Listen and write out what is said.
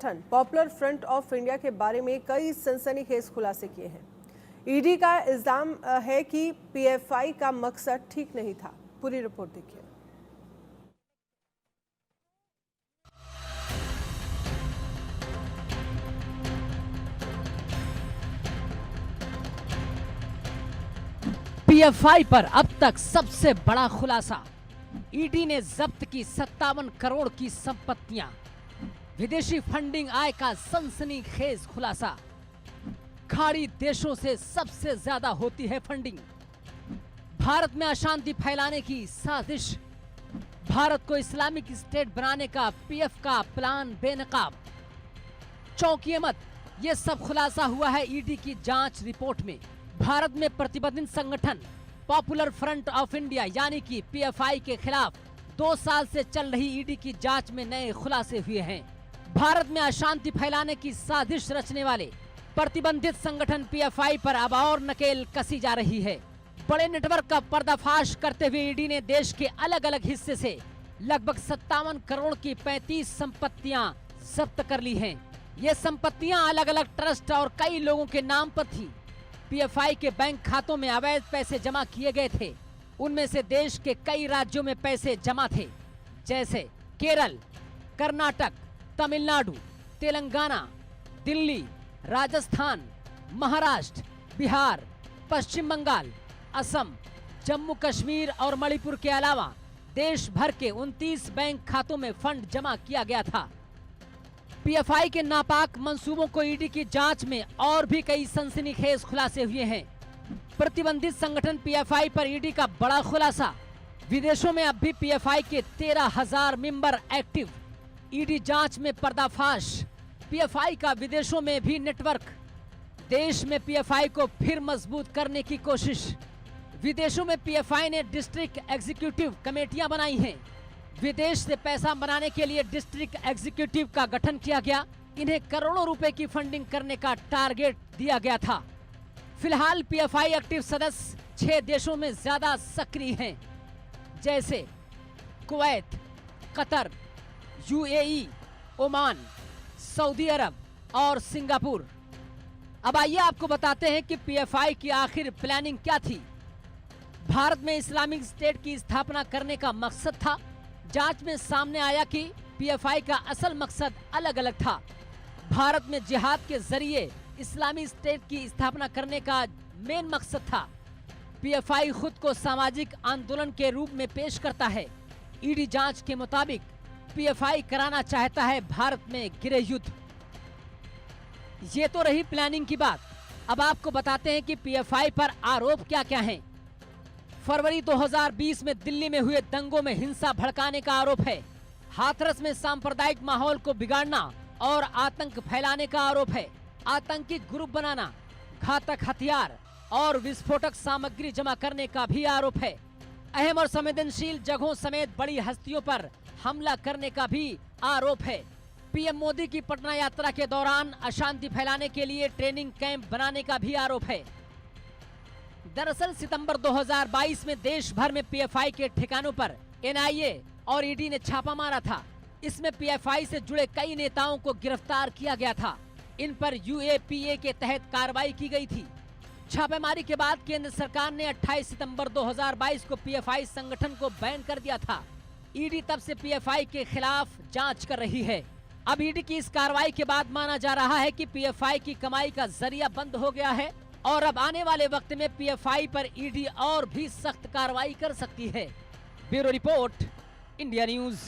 संगठन popular front of India के बारे में कई सनसनीखेज खुलासे किए हैं। ईडी का इल्जाम है कि पीएफआई का मकसद ठीक नहीं था। पूरी रिपोर्ट देखिए। पीएफआई पर अब तक सबसे बड़ा खुलासा, ईडी ने जब्त की 57 करोड़ की संपत्तियां। विदेशी फंडिंग आय का सनसनीखेज खुलासा, खाड़ी देशों से सबसे ज्यादा होती है फंडिंग। भारत में अशांति फैलाने की साजिश, भारत को इस्लामिक स्टेट बनाने का पीएफ का प्लान बेनकाब। चौंकिए मत, ये सब खुलासा हुआ है ईडी की जांच रिपोर्ट में। भारत में प्रतिबंधित संगठन पॉपुलर फ्रंट ऑफ इंडिया यानी कि पीएफआई के खिलाफ 2 साल से चल रही ईडी की जांच में नए खुलासे हुए हैं। भारत में अशांति फैलाने की साजिश रचने वाले प्रतिबंधित संगठन पीएफआई पर अब और नकेल कसी जा रही है। बड़े नेटवर्क का पर्दाफाश करते हुए ईडी ने देश के अलग अलग हिस्से से लगभग 57 करोड़ की 35 संपत्तियां जब्त कर ली हैं। ये संपत्तियां अलग अलग ट्रस्ट और कई लोगों के नाम पर थी। पीएफआई के बैंक खातों में अवैध पैसे जमा किए गए थे। उनमें से देश के कई राज्यों में पैसे जमा थे, जैसे केरल, कर्नाटक, तमिलनाडु, तेलंगाना, दिल्ली, राजस्थान, महाराष्ट्र, बिहार, पश्चिम बंगाल, असम, जम्मू कश्मीर और मणिपुर के अलावा देश भर के 29 बैंक खातों में फंड जमा किया गया था। पीएफआई के नापाक मंसूबों को ईडी की जांच में और भी कई सनसनीखेज खुलासे हुए हैं। प्रतिबंधित संगठन पीएफआई पर ईडी का बड़ा खुलासा, विदेशों में अब भी पीएफआई के 13,000 मेंबर एक्टिव। ईडी जांच में पर्दाफाश, पीएफआई का विदेशों में भी नेटवर्क। देश में पीएफआई को फिर मजबूत करने की कोशिश। विदेशों में पीएफआई ने डिस्ट्रिक्ट एग्जीक्यूटिव कमेटियां बनाई हैं। विदेश से पैसा बनाने के लिए डिस्ट्रिक्ट एग्जीक्यूटिव का गठन किया गया। इन्हें करोड़ों रुपए की फंडिंग करने का टारगेट दिया गया था। फिलहाल पीएफआई एक्टिव सदस्य 6 देशों में ज्यादा सक्रिय हैं, जैसे Kuwait, Qatar, UAE, Oman, Saudi Arab और सिंगापुर। अब आइए आपको बताते हैं कि पीएफआई की आखिर प्लानिंग क्या थी। भारत में इस्लामिक स्टेट की स्थापना करने का मकसद था। जांच में सामने आया कि पीएफआई का असल मकसद अलग अलग था। भारत में जिहाद के जरिए इस्लामी स्टेट की स्थापना करने का मेन मकसद था। पीएफआई खुद को सामाजिक आंदोलन के रूप में पेश करता है। ईडी जांच के मुताबिक पीएफआई कराना चाहता है भारत में गृह युद्ध। ये तो रही प्लानिंग की बात। अब आपको बताते हैं कि पीएफआई पर आरोप क्या क्या हैं। फरवरी 2020 में दिल्ली में हुए दंगों में हिंसा भड़काने का आरोप है। हाथरस में सांप्रदायिक माहौल को बिगाड़ना और आतंक फैलाने का आरोप है। आतंकी ग्रुप बनाना, घातक हथियार और विस्फोटक सामग्री जमा करने का भी आरोप है। अहम और संवेदनशील जगहों समेत बड़ी हस्तियों पर हमला करने का भी आरोप है। पीएम मोदी की पटना यात्रा के दौरान अशांति फैलाने के लिए ट्रेनिंग कैंप बनाने का भी आरोप है। दरअसल सितंबर 2022 में देश भर में पीएफआई के ठिकानों पर एनआईए और ईडी ने छापा मारा था। इसमें पीएफआई से जुड़े कई नेताओं को गिरफ्तार किया गया था। इन पर यूएपीए के तहत कार्रवाई की गई थी। छापेमारी के बाद केंद्र सरकार ने 28 सितंबर 2022 को पीएफआई संगठन को बैन कर दिया था। ईडी तब से पीएफआई के खिलाफ जांच कर रही है। अब ईडी की इस कार्रवाई के बाद माना जा रहा है कि पीएफआई की कमाई का जरिया बंद हो गया है और अब आने वाले वक्त में पीएफआई पर ईडी और भी सख्त कार्रवाई कर सकती है। Bureau report, India news.